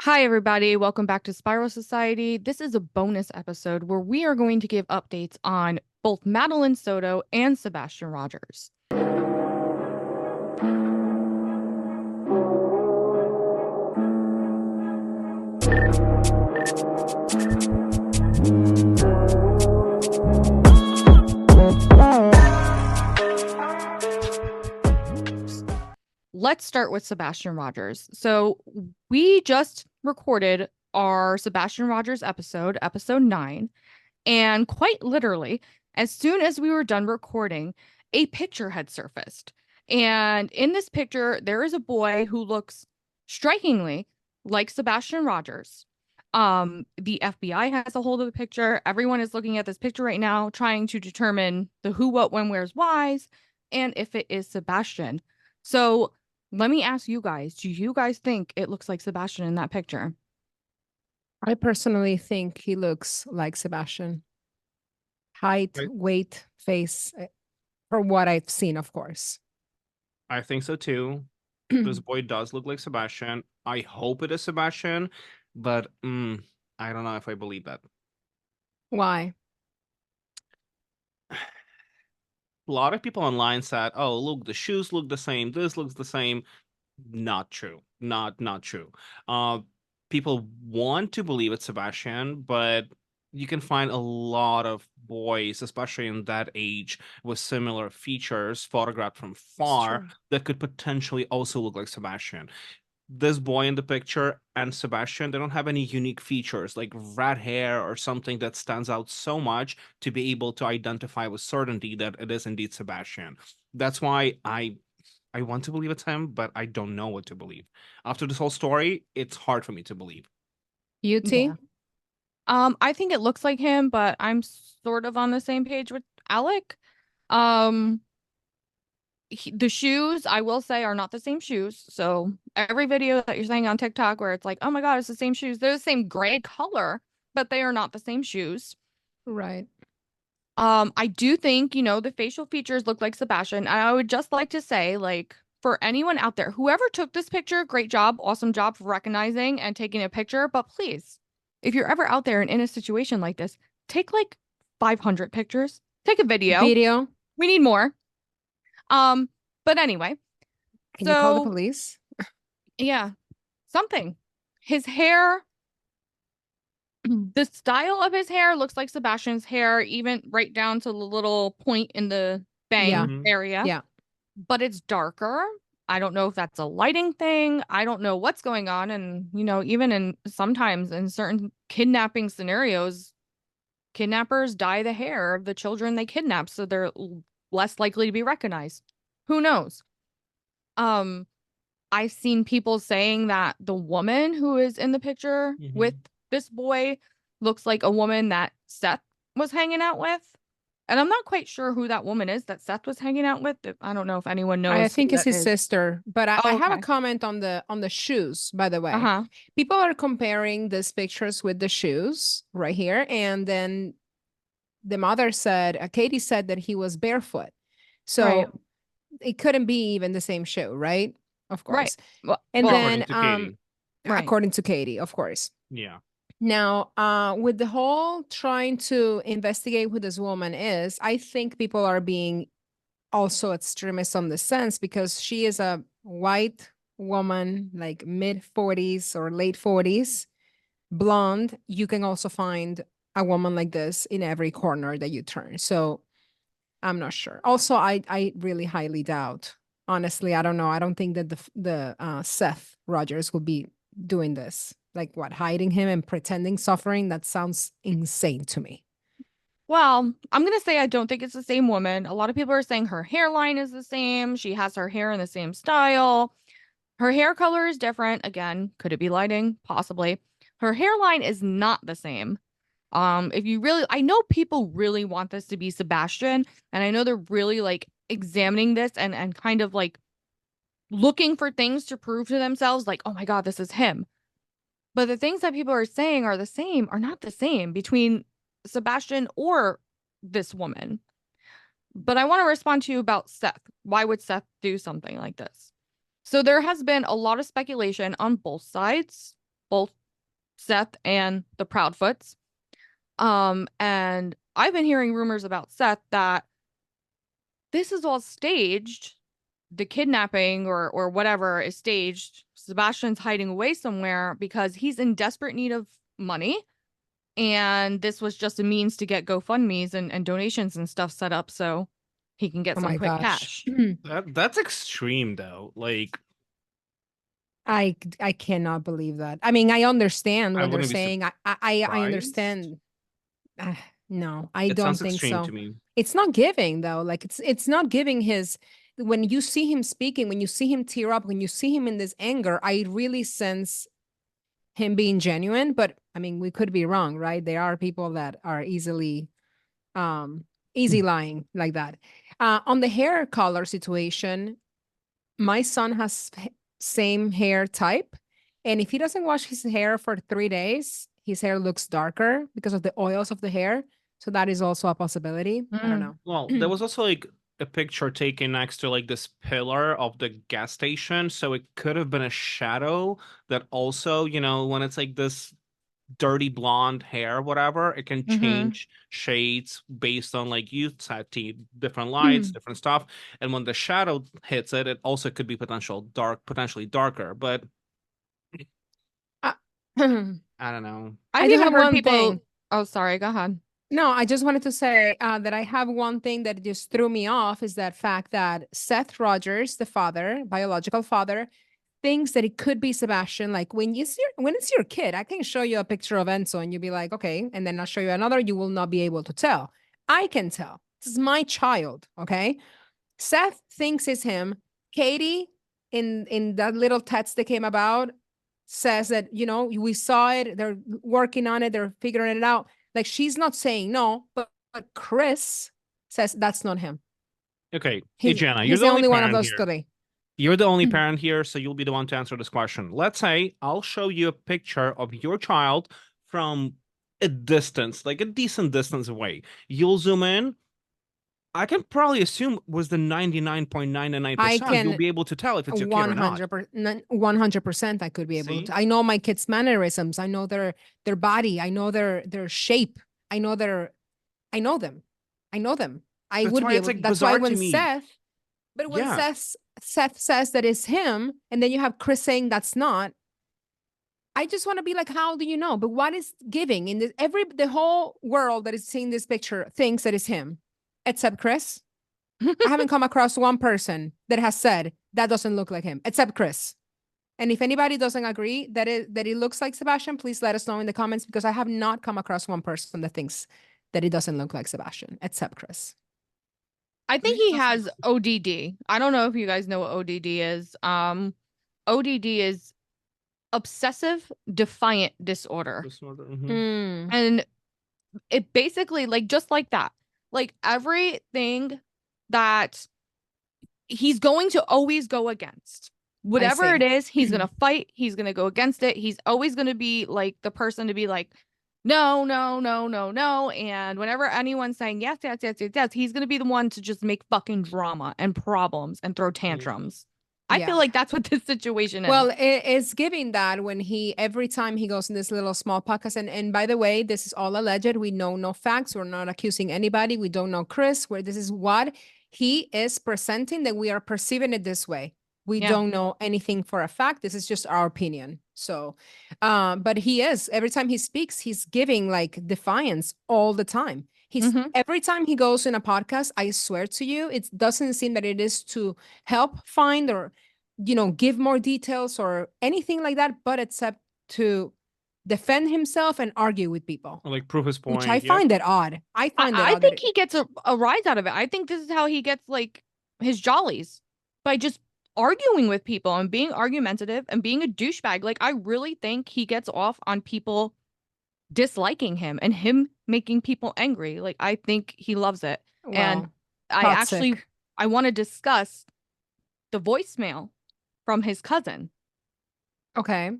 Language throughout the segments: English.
Hi, everybody. Welcome back to Spiral Society. This is a bonus episode where we are going to give updates on both Madeline Soto and Sebastian Rogers. Let's start with Sebastian Rogers. So, we just recorded our Sebastian Rogers episode, episode 9, and quite literally, as soon as we were done recording, a picture had surfaced. And in this picture, there is a boy who looks strikingly like Sebastian Rogers. The FBI has a hold of the picture. Everyone is looking at this picture right now, trying to determine the who, what, when, where's, why's, and if it is Sebastian. So let me ask you guys, do you guys think it looks like Sebastian in that picture? I personally think he looks like Sebastian. Height, I, weight, face, from what I've seen, of course. I think so too. This boy does look like Sebastian. I hope it is Sebastian, but I don't know if I believe that. Why? A lot of people online said, "Oh, look, the shoes look the same. This looks the same." Not true. Not true. Uh, People want to believe it's Sebastian, but you can find a lot of boys, especially in that age, with similar features photographed from It's far true. that could potentially also look like Sebastian. This boy in the picture and Sebastian, they don't have any unique features like red hair or something that stands out so much to be able to identify with certainty that it is indeed Sebastian. That's why I want to believe it's him, but I don't know what to believe. After this whole story, it's hard for me to believe. UT? Yeah. I think it looks like him, but I'm sort of on the same page with Alec. Um, the shoes, I will say, are not the same shoes. So every video that you're saying on TikTok where it's like, oh my God, it's the same shoes, they're the same gray color, but they are not the same shoes. Right. I do think, the facial features look like Sebastian. And I would just like to say, like, for anyone out there, whoever took this picture, great job, awesome job for recognizing and taking a picture. But please, if you're ever out there and in a situation like this, take like 500 pictures, take a video. Video? We need more. Um, but anyway, Can you call the so police? yeah, something. His hair, the style of his hair looks like Sebastian's hair, even right down to the little point in the Yeah. bang Hmm. area, Yeah. but it's darker. I don't know if that's a lighting thing. I don't know what's going on. And, even in sometimes in certain kidnapping scenarios, kidnappers dye the hair of the children they kidnap, so they're less likely to be recognized. Who knows? Um, I've seen people saying that the woman who is in the picture with Hmm. this boy looks like a woman that Seth was hanging out with. And I'm not quite sure who that woman is that Seth was hanging out with. I don't know if anyone I knows who think it's that his is. sister, but I Oh, have a okay. comment on the shoes, by the way. Uh-huh. People are comparing these pictures with the shoes right here, and then the mother said, Katie said that he was barefoot. Right. So it couldn't be even the same shoe, right? Of Right. course. And Well, According then to Katie. right. according to Katie, of course. Yeah. Now, with the whole trying to investigate who this woman is, I think people are being also extremist on the sense because she is a white woman, like mid 40s or late 40s, blonde. You can also find a woman like this in every corner that you turn. So I'm not sure. Also, I really highly doubt. Honestly, I don't know. I don't think that the Seth Rogers will be doing this. Like what, hiding him and pretending suffering? That sounds insane to me. Well, I'm gonna say I don't think it's the same woman. A lot of people are saying her hairline is the same. She has her hair in the same style. Her hair color is different. Again, could it be lighting? Possibly. Her hairline is not the same. If you really, I know people really want this to be Sebastian, and I know they're really like examining this and kind of like looking for things to prove to themselves, like, oh my God, this is him. But the things that people are saying are the same, are not the same between Sebastian or this woman. But I want to respond to you about Seth. Why would Seth do something like this? So there has been a lot of speculation on both sides, both Seth and the Proudfoots. And I've been hearing rumors about Seth that this is all staged. The kidnapping or whatever is staged. Sebastian's hiding away somewhere because he's in desperate need of money. And this was just a means to get GoFundMe's and donations and stuff set up so he can get Oh some my quick gosh. cash. That's extreme though. Like I cannot believe that. I mean, I understand I what they're wouldn't be saying. I surprised. understand. No, I It don't sounds think extreme so. to me. It's not giving though. Like it's not giving his when you see him speaking, when you see him tear up, when you see him in this anger, I really sense him being genuine. But I mean, we could be wrong, right? There are people that are easy lying like that. On the hair color situation, my son has same hair type, and if he doesn't wash his hair for 3 days, his hair looks darker because of the oils of the hair. So that is also a possibility. I don't Mm. know. Well, there was also like a picture taken next to like this pillar of the gas station, so it could have been a shadow that also, when it's like this dirty blonde hair, whatever, it can Mm-hmm. change shades based on like you said, different lights, different stuff. And when the shadow hits it, it also could be potentially darker. But Uh, I don't know. I've I do even have heard one people. thing. Oh, sorry, go ahead. No, I just wanted to say that I have one thing that just threw me off is that fact that Seth Rogers, the father, biological father, thinks that it could be Sebastian. Like when it's your kid, I can show you a picture of Enzo and you'll be like, okay, and then I'll show you another, you will not be able to tell. I can tell. This is my child, okay? Seth thinks it's him. Katie, in that little text that came about, says that, we saw it, they're working on it, they're figuring it out. Like she's not saying no, but Chris says that's not him. Okay, He's Jana, you're he's the the only only one of parent those here. three. You're the only parent here, so you'll be the one to answer this question. Let's say I'll show you a picture of your child from a distance, like a decent distance away. You'll zoom in. I can probably assume was the I 99.99%. You'll can be able to tell if it's your kid or not. 100%, 100% I could be able See? to. I know my kids' mannerisms. I know their body. I know their shape. I know I know them. I know them. I That's would why be it's able. like That's why bizarre when to me. Yeah. Seth says that it's him, and then you have Chris saying that's not. I just want to be like, how do you know? But what is giving in this? The whole world that is seeing this picture thinks that it's him, except Chris. I haven't come across one person that has said that doesn't look like him, except Chris. And if anybody doesn't agree that it looks like Sebastian, please let us know in the comments because I have not come across one person that thinks that it doesn't look like Sebastian, except Chris. I think he has ODD. I don't know if you guys know what ODD is. ODD is obsessive defiant disorder. Mhm. Mm, And it basically like just like that. Like everything that he's going to always go against. I Whatever it see. is, he's going to fight, he's going to go against it. He's always going to be like the person to be like no, no, no, no, no. And whenever anyone's saying yes, yes, yes, yes, yes, he's going to be the one to just make fucking drama and problems and throw tantrums. I Yeah. feel like that's what this situation is. Well, it's giving that when every time he goes in this little small podcast, and by the way, this is all alleged. We know no facts. We're not accusing anybody. We don't know Chris, where this is what he is presenting that we are perceiving it this way. We Yeah. don't know anything for a fact. This is just our opinion. So, but he is, every time he speaks, he's giving like defiance all the time. Mhm. Every time he goes in a podcast, I swear to you, it doesn't seem that it is to help find or give more details or anything like that, but except to defend himself and argue with people, Or like prove his which I point. Yep. find that odd. I find that I odd that think he gets a rise out of it. I think this is how he gets like his jollies by just arguing with people and being argumentative and being a douchebag. Like I really think he gets off on people disliking him and him making people angry. Like I think he loves it. And well, I actually toxic. I want to discuss the voicemail from his cousin Okay.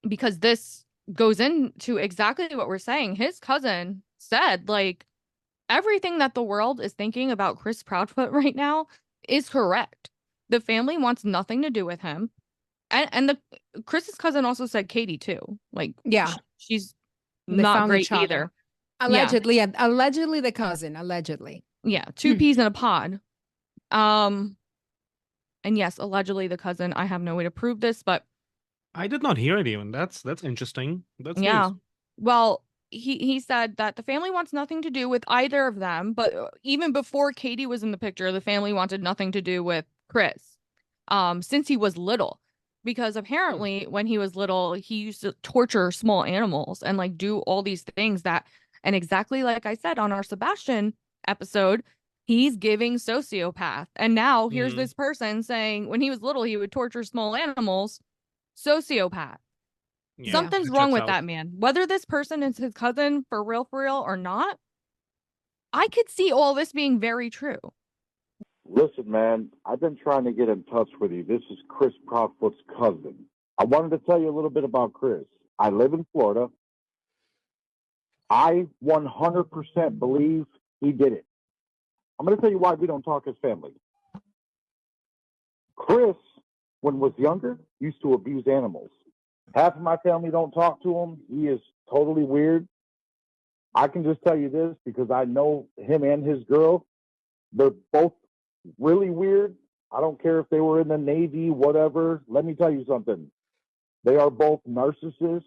because this goes into exactly what we're saying. His cousin said like everything that the world is thinking about Chris Proudfoot right now is correct. The family wants nothing to do with him. And the Chris's cousin also said Katie too. Like, Yeah, she's they not found great each other. either. Allegedly, allegedly the cousin, allegedly. Yeah, two peas in a pod. And yes, allegedly the cousin. I have no way to prove this, but I did not hear it even. That's interesting. That's yeah. news. Well, he said that the family wants nothing to do with either of them, but even before Katie was in the picture, the family wanted nothing to do with Chris. Since he was little. Because apparently when he was little, he used to torture small animals and like do all these things that, and exactly like I said on our Sebastian episode, he's giving sociopath. And now here's Mm, this person saying when he was little, he would torture small animals, sociopath. yeah, Yeah. Something's it wrong checks with out. that man. Whether this person is his cousin for real, or not, I could see all this being very true. Listen, man, I've been trying to get in touch with you. This is Chris Proudfoot's cousin. I wanted to tell you a little bit about Chris. I live in Florida. I 100% believe he did it. I'm going to tell you why we don't talk as family. Chris, when was younger, used to abuse animals. Half of my family don't talk to him. He is totally weird. I can just tell you this because I know him and his girl. They're both really weird. I don't care if they were in the Navy, whatever. Let me tell you something. They are both narcissists.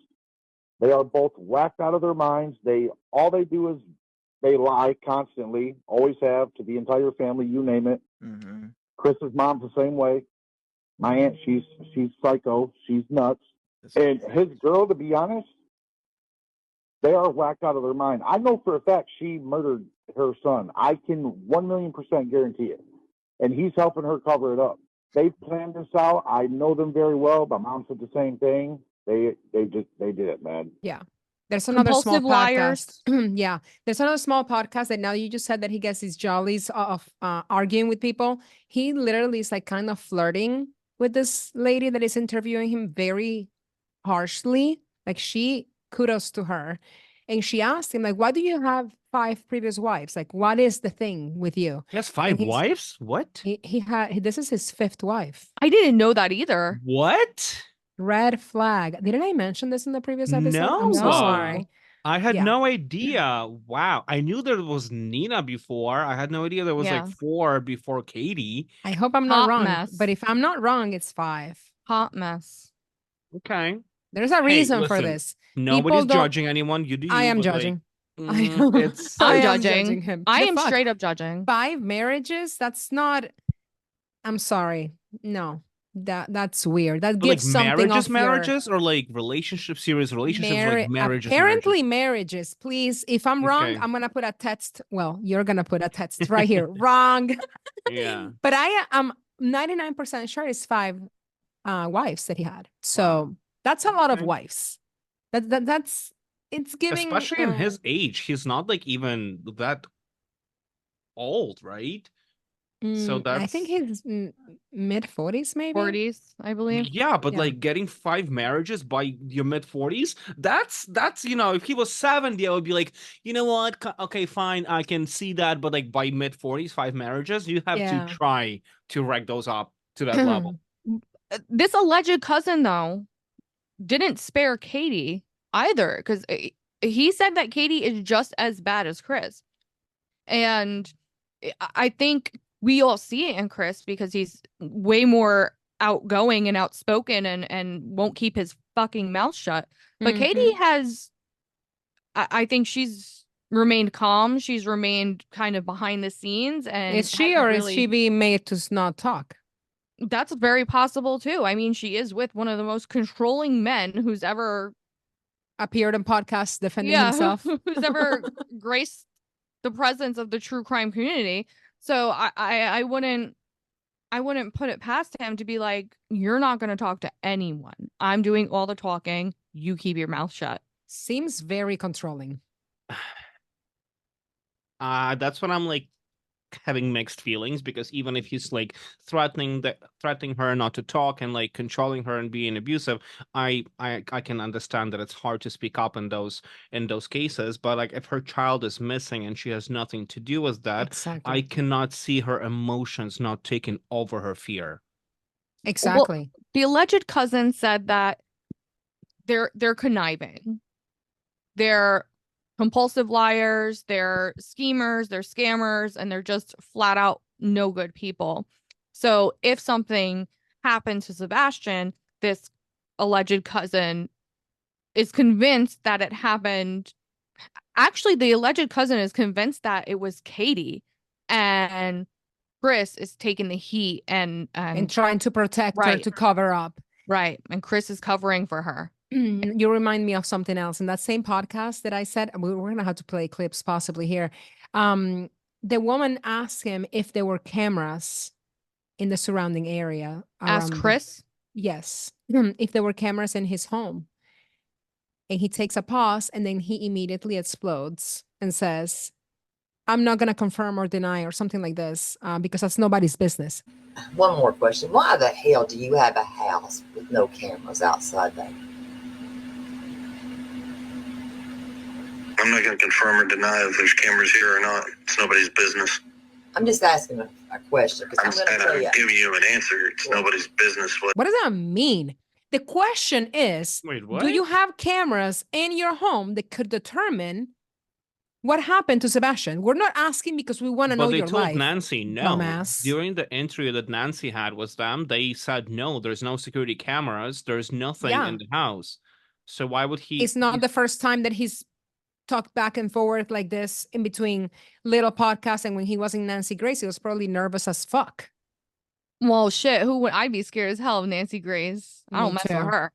They are both whacked out of their minds. All they do is they lie constantly, always have to the entire family, you name it. Mm-hmm. Chris's mom's the same way. My aunt, she's psycho. She's nuts. And his girl, to be honest, they are whacked out of their mind. I know for a fact she murdered her son. I can 1,000,000% guarantee it. And he's helping her cover it up. They've planned this out. I know them very well. My mom said the same thing. They did it, man. Yeah. There's another small Compulsive liars. podcast. Yeah. There's another small podcast that now you just said that he gets his jollies of arguing with people. He literally is like kind of flirting with this lady that is interviewing him very harshly. Like kudos to her. And she asked him, like, why do you have 5 previous wives? Like, what is the thing with you? He has And 5 wives? What? this is his 5th wife. I didn't know that either. What? Red flag. Didn't I mention this in the previous episode? I'm so No. sorry. I had Yeah. no idea. Wow. I knew there was Nina before. I had no idea there was Yeah. like 4 before Katie. I hope I'm not Hot wrong. mess. But if I'm not wrong, it's 5. Hot mess. Okay. There's a Hey, reason for listen, this. nobody's People don't- judging anyone. You do I you, am but, like, judging. it's I I'm am judging. judging him. I The am fuck? straight up judging. 5 marriages? That's not. I'm sorry. No, that's weird. That but, like, gives something off marriages or like relationships, serious your relationships, like marriages. apparently marriages. Please, if I'm wrong, Okay. I'm gonna put a text. Well, you're gonna put a text right here. Wrong. Yeah. But I am 99% sure it's 5 wives that he had. So that's a lot of Okay. wives. That's it's giving Especially in his age, he's not like even that old, right? So I think that's he's mid-40s, maybe. 40s, I believe. yeah, but Yeah. like getting 5 marriages by your mid-40s, that's if he was 70, I would be like, you know what? Okay, fine, I can see that, but like by mid-40s, 5 marriages, you have Yeah. to try to rank those up to that level. This alleged cousin, though, didn't spare Katie either, because he said that Katie is just as bad as Chris. And I think we all see it in Chris because he's way more outgoing and outspoken and won't keep his fucking mouth shut. But Katie has, I think she's remained calm. She's remained kind of behind the scenes. And Is she hasn't or is she being made to not talk? That's very possible too. I mean, she is with one of the most controlling men who's ever Appeared on podcasts defending himself. who's ever graced the presence of the true crime community. So I wouldn't put it past him to be like, you're not going to talk to anyone. I'm doing all the talking. You keep your mouth shut. Seems very controlling. That's when I'm like having mixed feelings, because even if he's like threatening her not to talk and like controlling her and being abusive, I can understand that it's hard to speak up in those cases. But like if her child is missing and she has nothing to do with that, Exactly. I cannot see her emotions not taking over her fear. Exactly. The alleged cousin said that they're conniving. They're compulsive liars, they're schemers, they're scammers, and they're just flat out no good people. So if something happened to Sebastian, this alleged cousin is convinced that it happened. Actually, the alleged cousin is convinced that it was Katie, and Chris is taking the heat And trying to protect her, right, to cover up. right, and Chris is covering for her. You remind me of something else. In that same podcast that I said, we're going to have to play clips possibly here. The woman asked him if there were cameras in the surrounding area. Ask Chris. Yes. If there were cameras in his home. And he takes a pause and then he immediately explodes and says, I'm not going to confirm or deny or something like this because that's nobody's business. One more question. Why the hell do you have a house with no cameras outside there? I'm not going to confirm or deny if there's cameras here or not. It's nobody's business. I'm just asking a question because I'm I'm going to saying tell you. I'm giving you an answer. It's nobody's business. What does that mean? The question is, Wait, what? do you have cameras in your home that could determine what happened to Sebastian? We're not asking because we want to know But they your told life. Nancy no. Dumbass. During the interview that Nancy had with them, they said no, there's no security cameras, there's nothing Yeah. in the house. So why would he? It's not the first time that he's talked back and forth like this in between little podcasts, and when he was in Nancy Grace, he was probably nervous as fuck. Well, shit, who would I be scared as hell of Nancy Grace? I Me don't mess with too. her.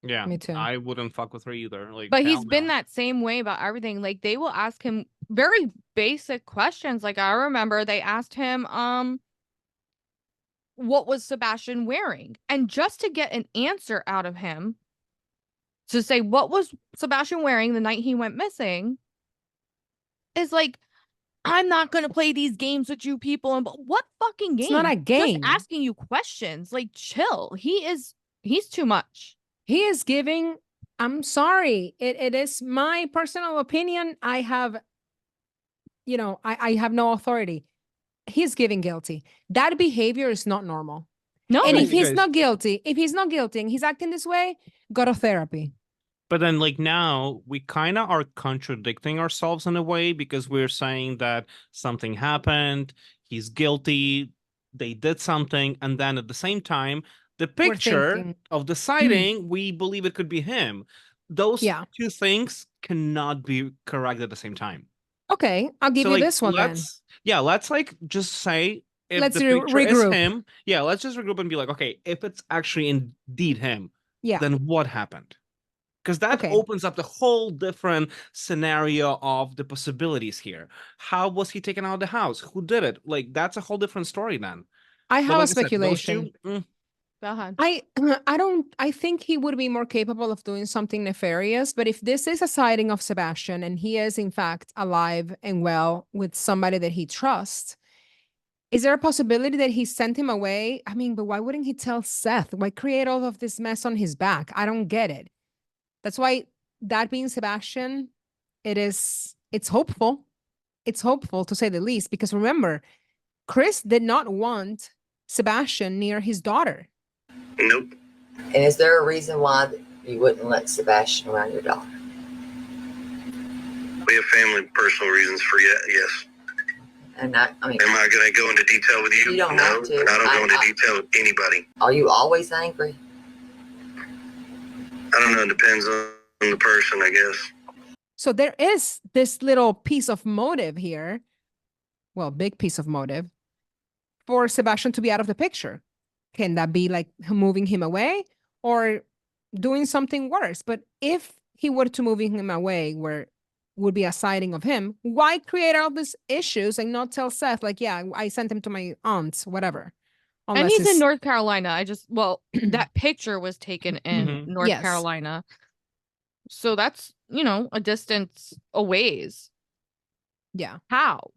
Yeah, Me too. I wouldn't fuck with her either. Like, But hell he's been no. that same way about everything. Like they will ask him very basic questions. Like I remember they asked him, what was Sebastian wearing? And just to get an answer out of him, to say what was Sebastian wearing the night he went missing, is like, I'm not gonna play these games with you people. And what fucking game? It's not a game. Just asking you questions. Like chill. He's too much. He is giving, I'm sorry, it is my personal opinion. I have, I have no authority. He's giving guilty. That behavior is not normal. No. And if you he's guys- not guilty, and he's acting this way, go to therapy. But then, like, now we kind of are contradicting ourselves in a way because we're saying that something happened, he's guilty, they did something, and then at the same time, the picture thinking, of the sighting, we believe it could be him. Those Yeah. two things cannot be correct at the same time. Okay, I'll give So, you like, this one then. let's like just say if Let's the picture is regroup. him, yeah, let's just regroup and be like, okay, if it's actually indeed him, Yeah. then what happened? Because that Okay. opens up the whole different scenario of the possibilities here. How was he taken out of the house? Who did it? Like, that's a whole different story then. I But have like a I said, those speculation. two, Go ahead. I think he would be more capable of doing something nefarious, but if this is a sighting of Sebastian and he is in fact alive and well with somebody that he trusts, is there a possibility that he sent him away? I mean, but why wouldn't he tell Seth? Why create all of this mess on his back? I don't get it. That's why, that being Sebastian, it's hopeful. It's hopeful to say the least, because remember, Chris did not want Sebastian near his daughter. Nope. And is there a reason why you wouldn't let Sebastian around your daughter? We have family personal reasons for yes. And I mean, Am I going to go into detail with you? You don't No, have to. and I don't go into detail with anybody. are you always angry? I don't know. It depends on the person, I guess. So there is this little piece of motive here. Well, big piece of motive for Sebastian to be out of the picture. Can that be like moving him away or doing something worse? But if he were to moving him away where would be a sighting of him, why create all these issues and not tell Seth, like, yeah, I sent him to my aunt's, whatever. And Unless he's in it's- North Carolina. That picture was taken in Mhm. North Yes. Carolina. So that's, a distance a ways. Yeah, How?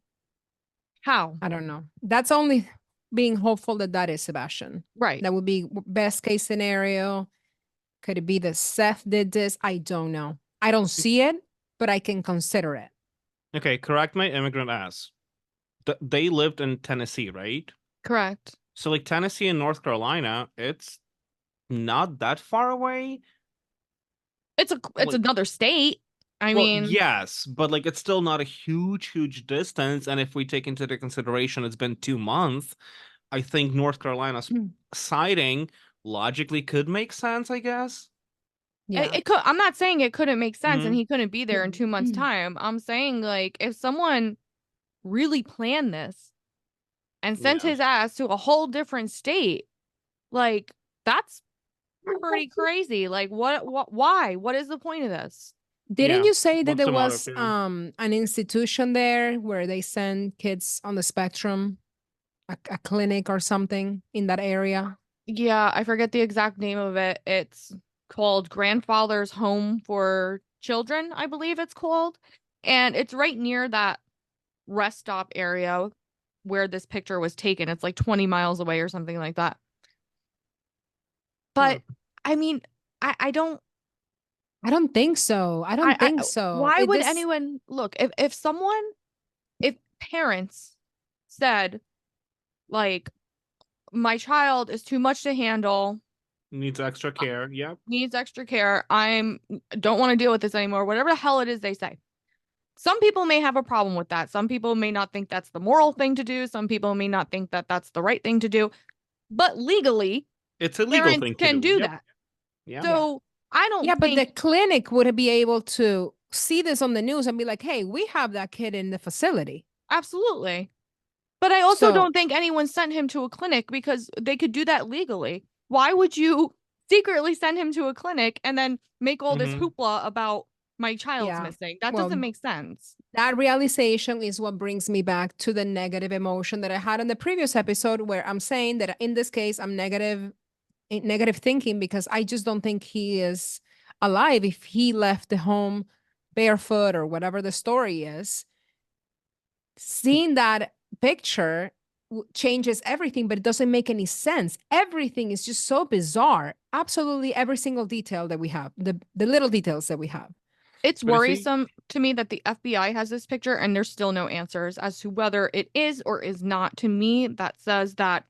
I don't know. That's only being hopeful that that is Sebastian. Right. That would be best case scenario. Could it be that Seth did this? I don't know. I don't see it, but I can consider it. okay, correct my immigrant ass. They lived in Tennessee, right? Correct. So like Tennessee and North Carolina, it's not that far away. It's Like, another state. I well, mean, yes, but like it's still not a huge distance. And if we take into the consideration it's been 2 months, I think North Carolina's sighting logically could make sense, I guess. Yeah. it could. I'm not saying it couldn't make sense and Mhm. he couldn't be there in 2 months' Mm. time. I'm saying like if someone really planned this and sent Yeah. his ass to a whole different state, like that's pretty crazy. Like what why? What is the point of this? Didn't Yeah. you say that What's there the motive? was Yeah. an institution there where they send kids on the spectrum, a clinic or something in that area? Yeah, I forget the exact name of it. It's called Grandfather's Home for Children, I believe it's called. And it's right near that rest stop area where this picture was taken. It's like 20 miles away or something like that. Huh. But I mean, I don't I don't think so. I don't think so. why would This anyone look if parents said like my child is too much to handle, Needs extra care. Yep. needs extra care, I'm don't want to deal with this anymore, whatever the hell it is they say. Some people may have a problem with that. Some people may not think that's the moral thing to do. Some people may not think that that's the right thing to do. But legally, It's a legal parents thing to can do. do Yep. that. Yeah. So I don't Yeah, but the think clinic would be able to see this on the news and be like, "Hey, we have that kid in the facility." absolutely. But I also So, don't think anyone sent him to a clinic because they could do that legally. Why would you secretly send him to a clinic and then make all this Hmm. hoopla about my child's yeah. missing? That doesn't Well, make sense. that realization is what brings me back to the negative emotion that I had in the previous episode, where I'm saying that in this case, I'm negative thinking because I just don't think he is alive if he left the home barefoot or whatever the story is. Seeing that picture changes everything, but it doesn't make any sense. Everything is just so bizarre. Absolutely every single detail that we have, the little details that we have. It's But you see, worrisome to me that the FBI has this picture and there's still no answers as to whether it is or is not. To me, that says that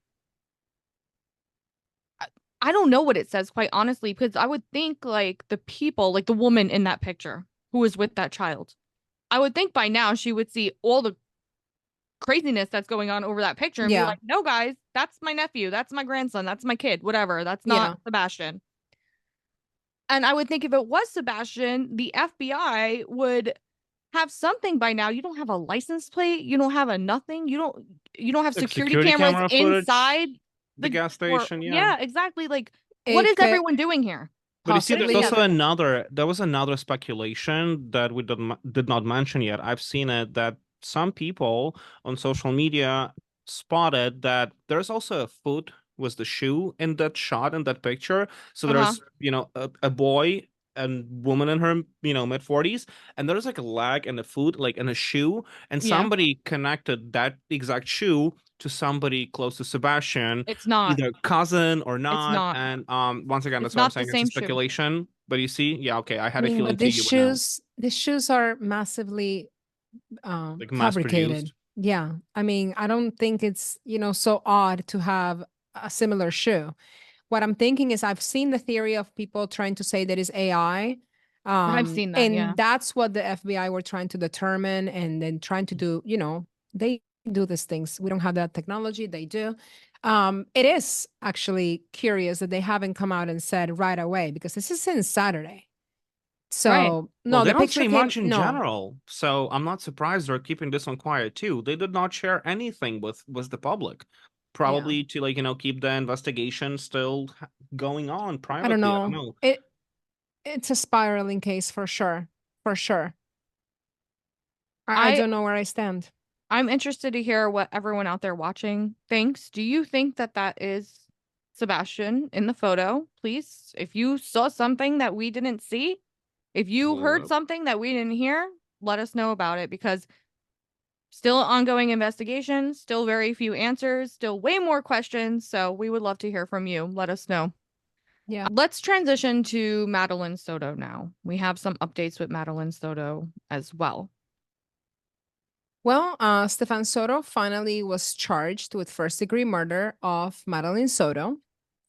I don't know what it says, quite honestly, because I would think like the people, like the woman in that picture who was with that child, I would think by now she would see all the craziness that's going on over that picture and be Yeah. like, no, guys, that's my nephew, that's my grandson, that's my kid, whatever, that's not Yeah. Sebastian. And I would think if it was Sebastian, the FBI would have something by now. You don't have a license plate, you don't have a nothing, you don't have like security security cameras camera footage, inside the gas or station, yeah. yeah, exactly. Like, what It is could everyone doing here? But you see, there's possibly, also another. There was another speculation that we did not mention yet. I've seen it that some people on social media spotted that there's also a foot with the shoe in that shot in that picture. So Uh-huh. there's a boy and woman in her mid 40s, and there's like a leg and a foot like in a shoe, and Yeah. somebody connected that exact shoe to somebody close to Sebastian, It's not. either cousin or It's not. not. And once again, It's that's what I'm not the saying. It's a same shoe. speculation. But you see, yeah, okay. I had a feeling but too you would know. these shoes are massively Like mass fabricated. produced. Yeah. I mean, I don't think it's, so odd to have a similar shoe. What I'm thinking is I've seen the theory of people trying to say that is AI. I've seen that, And yeah. that's what the FBI were trying to determine and then trying to do, they do these things. We don't have that technology. They do. It is actually curious that they haven't come out and said right away because this is since Saturday. Right. So Well, no, they the don't picture say came, much in no, general, so I'm not surprised they're keeping this one quiet too. They did not share anything with the public, yeah, probably to keep the investigation still going on I don't privately. I don't know. know. It's a spiraling case for sure. For sure. I I don't know where I stand. I'm interested to hear what everyone out there watching thinks. Do you think that that is Sebastian in the photo? Please, if you saw something that we didn't see, if you heard Well, something that we didn't hear, let us know about it because still ongoing investigation, still very few answers, still way more questions. So we would love to hear from you. Let us know. Yeah. Let's transition to Madeline Soto now. We have some updates with Madeline Soto as well. Well, Stefan Soto finally was charged with first-degree murder of Madeline Soto.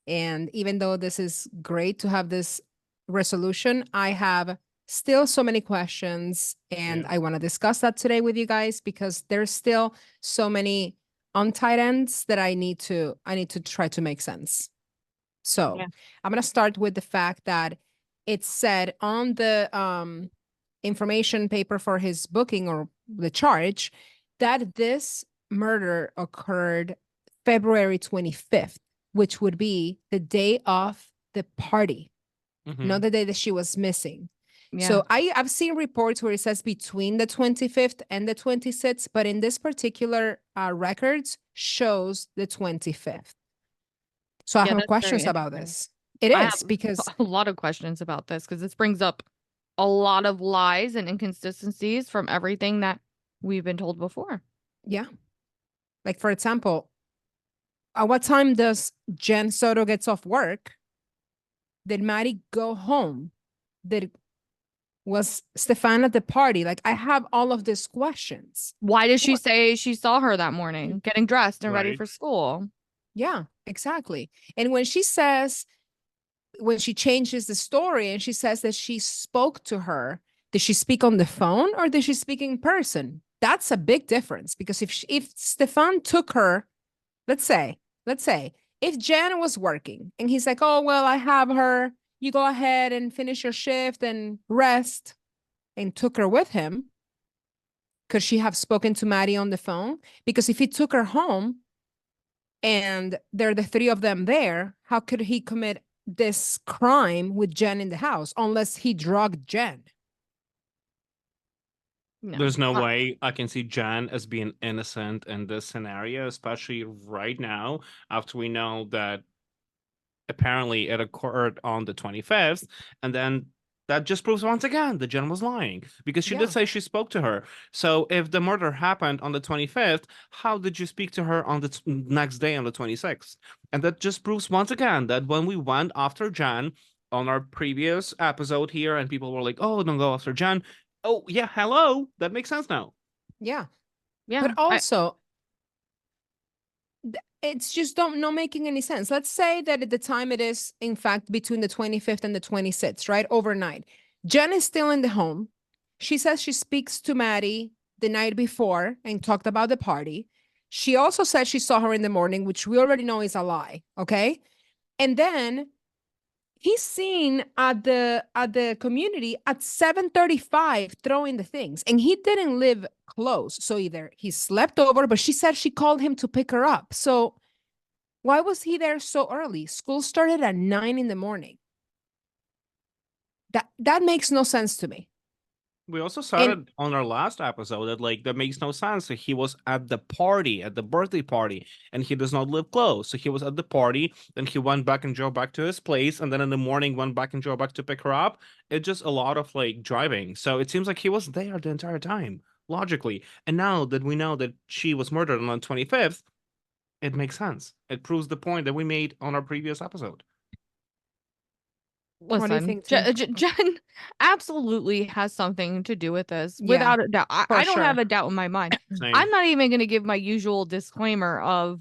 And even though this is great to have this resolution, I have still so many questions, and Yeah. I want to discuss that today with you guys because there's still so many untied ends that I need to try to make sense. So Yeah. I'm gonna start with the fact that it said on the information paper for his booking or the charge that this murder occurred February 25th, which would be the day of the party, not Mhm. the day that she was missing. Yeah. So I've seen reports where it says between the 25th and the 26th, but in this particular records shows the 25th. So I Yeah, have that's very questions about interesting. this. It I is have because a lot of questions about this because this brings up a lot of lies and inconsistencies from everything that we've been told before. yeah, like for example, at what time does Jen Soto gets off work? Did Maddie go home? Did was Stefan at the party? Like I have all of these questions. Why did she What? say she saw her that morning getting dressed and ready Right. for school? Yeah, exactly. And when she says, when she changes the story and she says that she spoke to her, did she speak on the phone or did she speak in person? That's a big difference because if Stefan took her, let's say, if Jan was working and he's like, oh, well, I have her, you go ahead and finish your shift and rest, and took her with him, could she have spoken to Maddie on the phone? Because if he took her home and there are the three of them there, how could he commit this crime with Jen in the house unless he drugged Jen? No. There's no way I can see Jan as being innocent in this scenario, especially right now, after we know that apparently it occurred on the 25th, and then that just proves once again that Jen was lying because she Yeah. did say she spoke to her. So if the murder happened on the 25th, how did you speak to her on the next day on the 26th? And that just proves once again that when we went after Jen on our previous episode here, and people were like, "Oh, don't go after Jen." Oh yeah, hello, that makes sense now. Yeah. Yeah. But also, it's just not making any sense. Let's say that at the time it is, in fact, between the 25th and the 26th, right? Overnight. Jen is still in the home. She says she speaks to Maddie the night before and talked about the party. She also said she saw her in the morning, which we already know is a lie. Okay. And then he's seen at the community at 7:35 throwing the things, and he didn't live close, so either he slept over, but she said she called him to pick her up. So why was he there so early? School started at 9 in the morning. That makes no sense to me. We also said And it on our last episode that like that makes no sense. So he was at the party, at the birthday party, and he does not live close. So he was at the party, then he went back and drove back to his place, and then in the morning went back and drove back to pick her up. It's just a lot of like driving. So it seems like he was there the entire time, logically. And now that we know that she was murdered on the 25th, it makes sense. It proves the point that we made on our previous episode. what do you Listen, think, Tim? Jen absolutely has something to do with this, Yeah, without a doubt. I for don't have sure. a doubt in my mind. Same. I'm not even going to give my usual disclaimer of,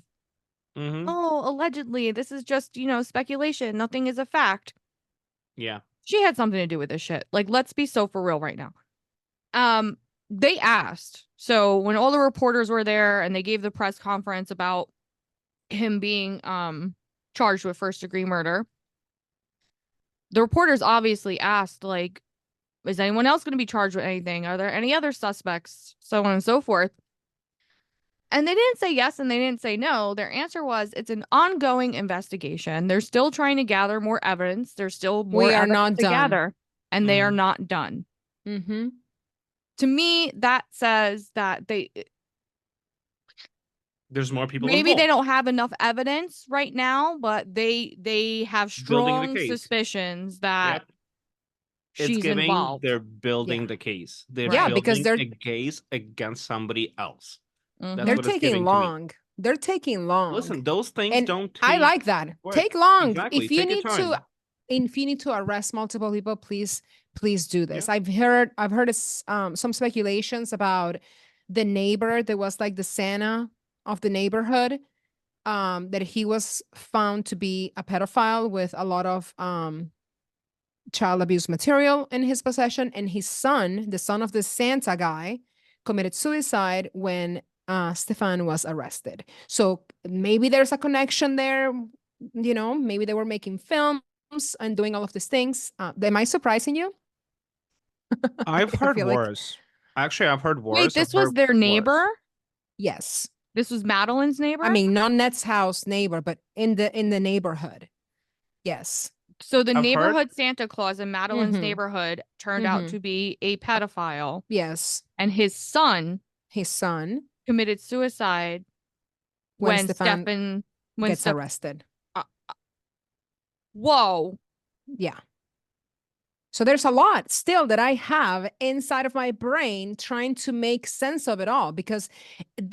Mm-hmm. oh, allegedly, this is just, speculation. Nothing is a fact. Yeah. She had something to do with this shit. Like, let's be so for real right now. They asked. So when all the reporters were there and they gave the press conference about him being charged with first degree murder, the reporters obviously asked, like, is anyone else going to be charged with anything? Are there any other suspects? So on and so forth. And they didn't say yes and they didn't say no. Their answer was it's an ongoing investigation. They're still trying to gather more evidence. There's still more We are evidence not to done. gather, and they are not done. Mm-hmm. To me, that says that There's more people maybe involved. they don't have enough evidence right now, but they have Building the strong case. suspicious that Yep. It's she's giving involved. they're building Yeah. the case. They're Yeah, because building a case against somebody else. Mhm. That's they're what it's taking giving to me. long. They're taking long. Listen, those things And don't I take like that. quick. Take long. Exactly. If you Take your need time. to, if you need to arrest multiple people, please do this. Yeah. I've heard some speculations about the neighbor that was like the Santa of the neighborhood, that he was found to be a pedophile with a lot of child abuse material in his possession. And his son, the son of the Santa guy, committed suicide when Stefan was arrested. So maybe there's a connection there. You know, maybe they were making films and doing all of these things. Am I surprising you? I've I heard feel like worse. Actually, I've heard Wait, worse. I've this was heard their neighbor? worse. yes. This was Madeline's neighbor? I mean, not Ned's house neighbor, but in the neighborhood. Yes. So the I've heard. neighborhood Santa Claus in Madeline's Mhm. neighborhood turned out Mhm. to be a pedophile, Yes. and his son His son, committed suicide when when Stefan Stefan when gets arrested. Whoa. Yeah. So there's a lot still that I have inside of my brain trying to make sense of it all, because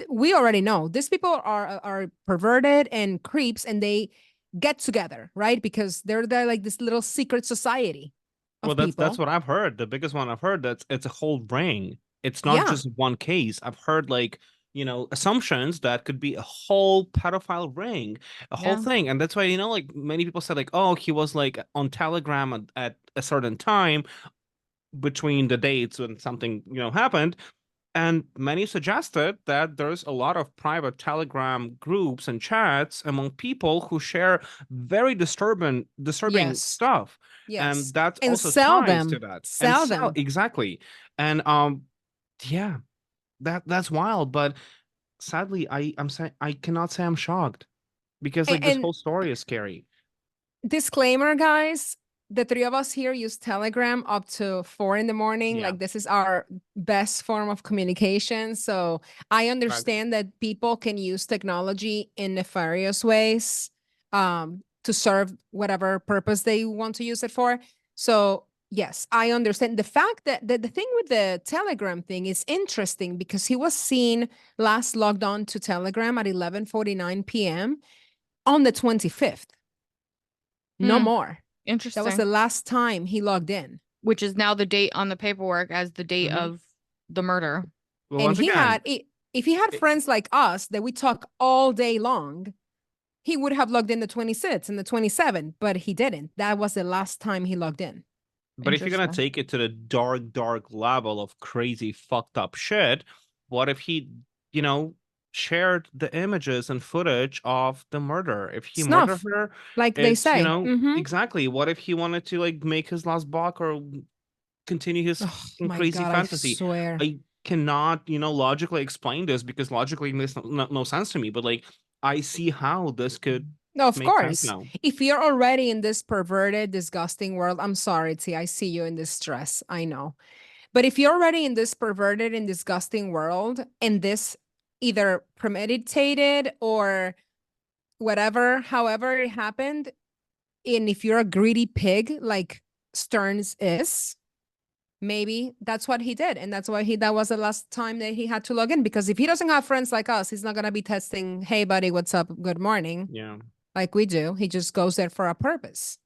we already know these people are perverted and creeps, and they get together, right? Because they're like this little secret society of Well, that's people. what I've heard. The biggest one I've heard, that's it's a whole ring. It's not Yeah. just one case. I've heard like, assumptions that could be a whole pedophile ring, a whole Yeah. thing. And that's why, like many people said like, oh, he was like on Telegram at a certain time between the dates when something, happened. And many suggested that there's a lot of private Telegram groups and chats among people who share very disturbing Yes. stuff. Yes. And that And also sell ties to them. that. And Sell them. exactly. And yeah, that's wild. But sadly, I'm saying I cannot say I'm shocked because like this And whole story is scary. disclaimer, guys, the three of us here use Telegram up to 4 in the morning. Yeah. Like, this is our best form of communication. So I Facts. understand that people can use technology in nefarious ways to serve whatever purpose they want to use it for. So yes, I understand. The fact that the thing with the Telegram thing is interesting, because he was seen last logged on to Telegram at 11:49 p.m. on the 25th. No more. Interesting. That was the last time he logged in. Which is now the date on the paperwork as the date Mhm. of the murder. Well, And once he again, had, if he had it- friends like us that we talk all day long, he would have logged in the 26th and the 27th, but he didn't. That was the last time he logged in. but if you're gonna Interesting. take it to the dark level of crazy fucked up shit, what if he, shared the images and footage of the murder? If he murdered Snuff, her, like they it's, say. Mhm. exactly. What if he wanted to like make his last buck or continue his Oh fucking my crazy God, I fantasy? swear. I cannot, logically explain this because logically it makes no sense to me. But like, I see how this could No, of make sense course. now. If you're already in this perverted, disgusting world, I'm sorry, T. I see you in this stress. I know. But if you're already in this perverted and disgusting world, and this either premeditated or whatever, however it happened, and if you're a greedy pig like Stearns is, maybe that's what he did. And that's why that was the last time that he had to log in. Because if he doesn't have friends like us, he's not going to be testing, hey, buddy, what's up? Good morning. Yeah. Like we do. He just goes there for a purpose.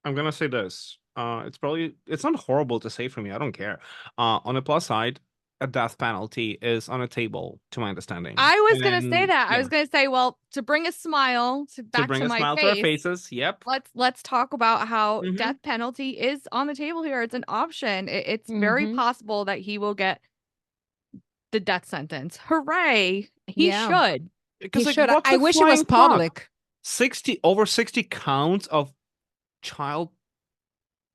I'm gonna say this. It's not horrible to say for me. I don't care. On the plus side, a death penalty is on a table, to my understanding. I was gonna say And that. I yeah, was gonna say, well, to bring a smile to back bring to a my smile to our face, faces. Yep. let's talk about how Mhm. death penalty is on the table here. It's an option. It's very Mhm. possible that he will get the death sentence. Hooray! He Yeah. should. Because He like, should. what I the wish it was flying fuck? public. 60 counts of child,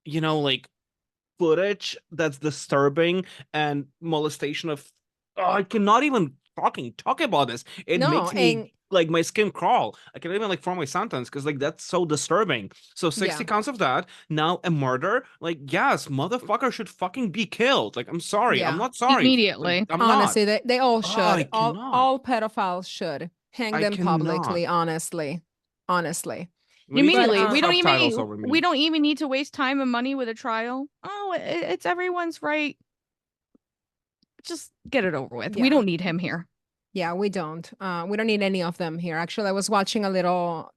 like footage that's disturbing and molestation of. Oh, I cannot even fucking talk about this. It No, makes me and like my skin crawl. I can't even like form my sentence because like that's so disturbing. So 60 yeah. counts of that. Now a murder. Like, yes, motherfucker should fucking be killed. Like, I'm sorry. I'm Yeah. not sorry. Immediately. Like, I'm not. Honestly, they all Oh, should. I cannot. All pedophiles should hang I them cannot. publicly, honestly. Honestly. We need to But, put Immediately. some We don't subtitles even over me. we don't even need to waste time and money with a trial. Oh, it's everyone's right. Just get it over with. We Yeah. don't need him here. Yeah, we don't. We don't need any of them here. Actually, I was watching a little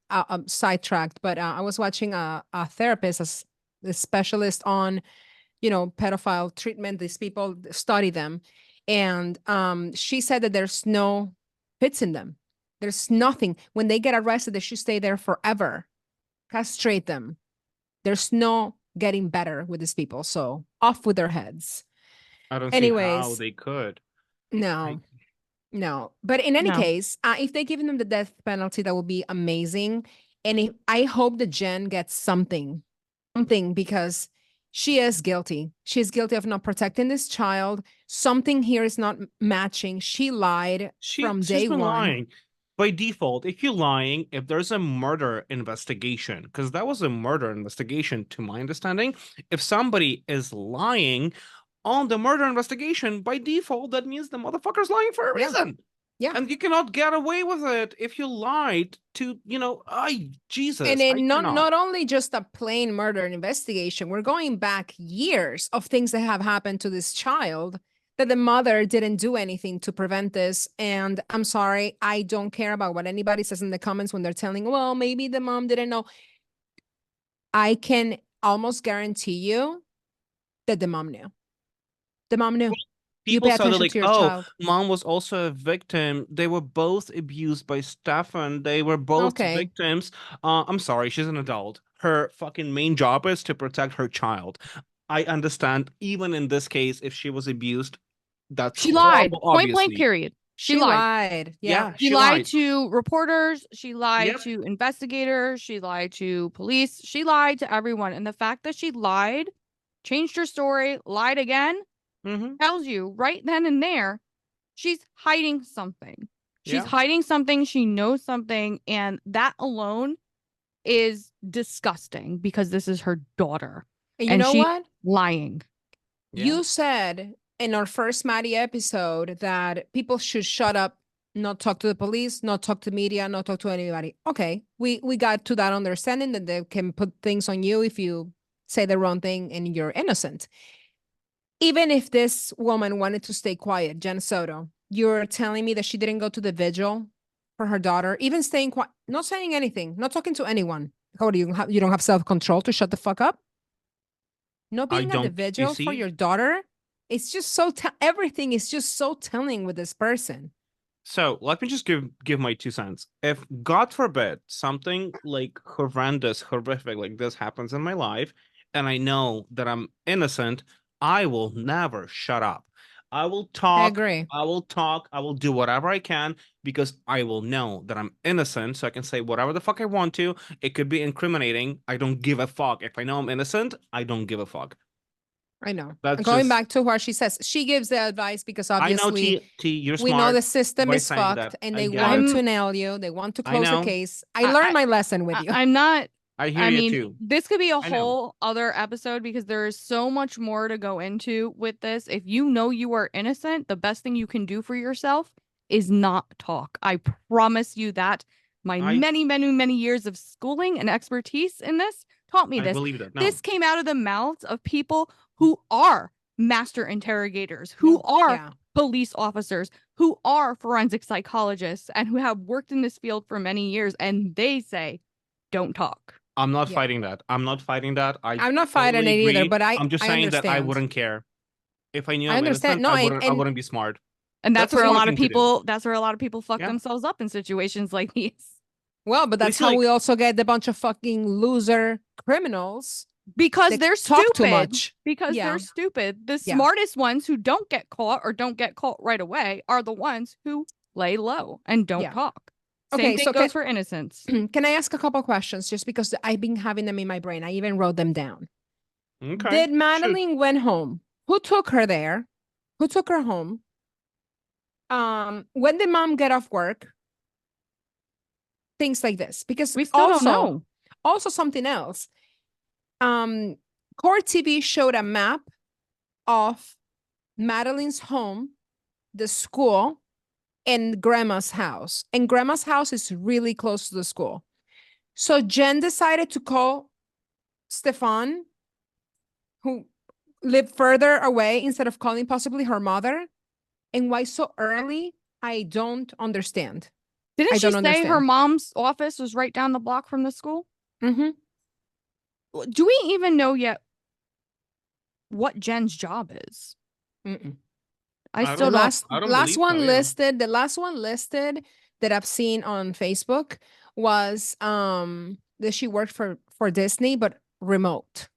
sidetracked, but I was watching a therapist, a specialist on, pedophile treatment. These people study them, And she said that there's no fits in them. There's nothing. When they get arrested, they should stay there forever. Castrate them. There's no getting better with these people. So off with their heads. I don't see how Anyways, they could. no, no. But in any No. case, if they give them the death penalty, that would be amazing. And I hope that Jen gets something because she is guilty. She's guilty of not protecting this child. Something here is not matching. She lied from She's day been one. lying. By default, if you're lying, if there's a murder investigation, because that was a murder investigation to my understanding, if somebody is lying on the murder investigation, by default, that means the motherfucker's lying for a Yeah. reason. Yeah. And you cannot get away with it if you lied to, Jesus. And I then cannot. not only just a plain murder investigation, we're going back years of things that have happened to this child that the mother didn't do anything to prevent this. And I'm sorry, I don't care about what anybody says in the comments when they're telling, well, maybe the mom didn't know. I can almost guarantee you that the mom knew. The mom knew. You People pay started attention like, to your oh, child. mom was also a victim. They were both abused by Stefan. They were both Okay. victims. I'm sorry, she's an adult. Her fucking main job is to protect her child. I understand, even in this case, if she was abused, that's She lied. horrible, Point blank, obviously. period. She She lied. lied. Yeah. She she lied lied. to reporters. She lied Yep. to investigators. She lied to police. She lied to everyone. And the fact that she lied, changed her story, lied again, Mm-hmm. tells you right then and there, she's hiding something. She's Yeah. hiding something. She knows something. And that alone is disgusting because this is her daughter. And you And know she's what? lying. You said in our first Maddie episode that people should shut up, not talk to the police, not talk to media, not talk to anybody. Okay, we got to that understanding that they can put things on you if you say the wrong thing and you're innocent. Even if this woman wanted to stay quiet, Jen Soto, you're telling me that she didn't go to the vigil for her daughter, even staying quiet, not saying anything, not talking to anyone. How do you don't have self-control to shut the fuck up? Not I being at the don't. You vigil for see? your daughter, it's just so everything is just so telling with this person. So let me just give my 2 cents. If God forbid something like horrendous, horrific like this happens in my life, and I know that I'm innocent, I will never shut up. I will I talk. agree. I will talk. I will do whatever I can because I will know that I'm innocent, so I can say whatever the fuck I want to. It could be incriminating. I don't give a fuck. If I know I'm innocent, I don't give a fuck. I know. That's Going just. back to what she says, she gives the advice because I know obviously You're we know smart the system by is saying fucked that. and I they get want it. to nail you. They want to I close the know. case. I learned my lesson with you. I'm not. I hear I you mean, too. this could be a I know. whole other episode because there is so much more to go into with this. If you know you are innocent, the best thing you can do for yourself is not talk. I promise you that. My I many, many, many years of schooling and expertise in this taught me I this. believe that. No. This came out of the mouths of people who are master interrogators, who are Yeah. police officers, who are forensic psychologists, and who have worked in this field for many years. And they say, don't talk. I'm not Yeah. fighting that. I'm not fighting that. I'm not fighting totally it either, agree. but I'm just I saying that I understand. wouldn't care. If I knew I I'm understand. innocent, No, I and wouldn't be smart. And that's That's a where a smart lot of thing to do. people that's where a lot of people fuck Yeah. themselves up in situations like these. well, but But that's it's how like- we also get the bunch of fucking loser criminals. Because They they're talk stupid. too much. Because Yeah. they're stupid. The Yeah. smartest ones who don't get caught or don't get caught right away are the ones who lay low and don't Yeah. talk. Okay, Same thing so goes for innocence. Can I ask a couple questions just because I've been having them in my brain? I even wrote them down. Okay. Did shoot. Madeline went home? Who took her there? Who took her home? When did mom get off work? Things like this. Because We still also, don't know. also something else. Court TV showed a map of Madeline's home, the school, and grandma's house. And grandma's house is really close to the school. So Jen decided to call Stefan, who lived further away, instead of calling possibly her mother. And why so early? I don't understand. Didn't I she don't say her understand. mom's office was right down the block from the school? Mm-hmm. Do we even know yet what Jen's job is? Mm-mm. I I still don't don't. I don't last believe one so, yeah. listed, the last one listed that I've seen on Facebook was that she worked for Disney, but remote.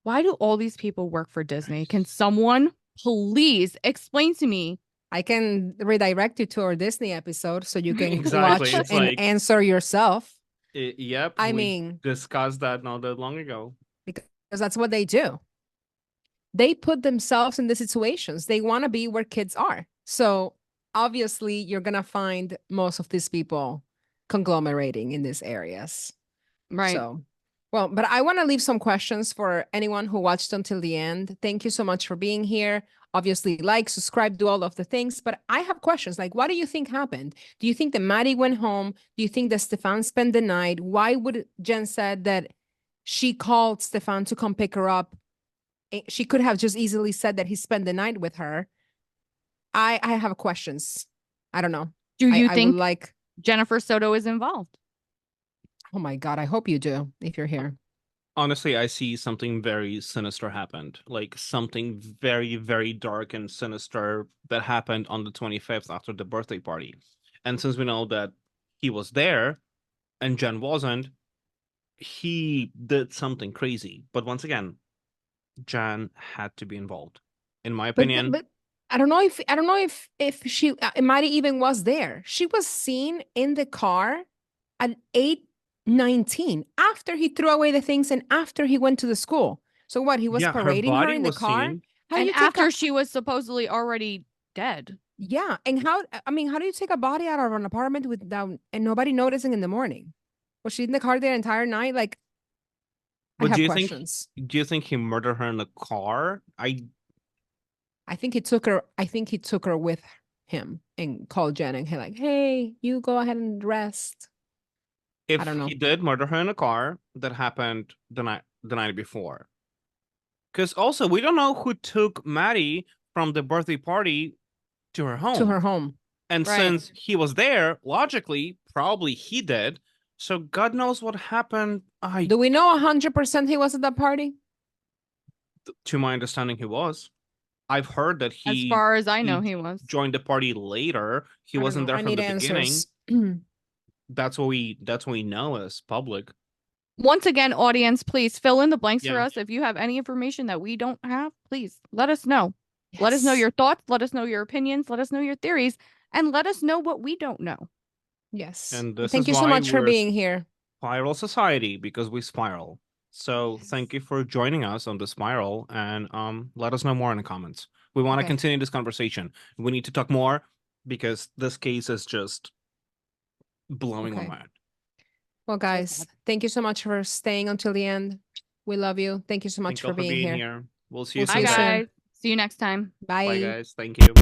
Why do all these people work for Disney? Can someone please explain to me? I can redirect you to our Disney episode so you can Exactly, watch it's and like- answer yourself. Yep, I we mean, discussed that not that long ago. because that's what they do. They put themselves in the situations. They want to be where kids are. So obviously, you're going to find most of these people conglomerating in these areas. Right. So, well, but I want to leave some questions for anyone who watched until the end. Thank you so much for being here. Obviously, like, subscribe, do all of the things. But I have questions like, what do you think happened? Do you think that Maddie went home? Do you think that Stefan spent the night? Why would Jen said that she called Stefan to come pick her up? She could have just easily said that he spent the night with her. I have questions. I don't know. Do you I think would like, Jennifer Soto is involved? oh my God, I hope you do if you're here. Honestly, I see something very sinister happened. Like something very, very dark and sinister that happened on the 25th after the birthday party. And since we know that he was there and Jen wasn't, he did something crazy. But once again, Jen had to be involved. In my opinion, But I don't know if she Maddie even was there. She was seen in the car at 8:19 after he threw away the things and after he went to the school. So what? He was yeah, her parading her body in the was car. seen. How do And you take after a, she was supposedly already dead. yeah, and how I mean, how do you take a body out of an apartment without and nobody noticing in the morning? Was she in the car the entire night? Like, I But have do you questions. do you think he murdered her in the car? I think he took her. I think he took her with him and called Jen and he like, "Hey, you go ahead and rest." If don't know. he did murder her in a car, that happened the night before. Because also we don't know who took Maddie from the birthday party to her home. To her home. And Right. since he was there, logically, probably he did. So God knows what happened. Do we know 100% he was at that party? To my understanding, he was. I've heard that As he far as I know, he was. joined the party later. He I don't wasn't know. there I from need the beginning. answers. That's what we know as public. Once again, audience, please fill in the blanks for Yeah. us. If you have any information that we don't have, please let us know. Let us know your thoughts. Let us know your opinions. Let us know your theories. And let us know what we don't know. Yes. And this Thank is you so why much for we're being here. Spiral Society, because we spiral. So thank you for joining us on the spiral, and let us know more in the comments. We want to Okay. continue this conversation. We need to talk more because this case is just blowing my Okay. mind. Well, guys, thank you so much for staying until the end. We love you. Thank you so much Thank you all for being here. We'll see you We'll Bye, soon. you soon. guys. See you next time. Bye, Bye. guys. Thank you.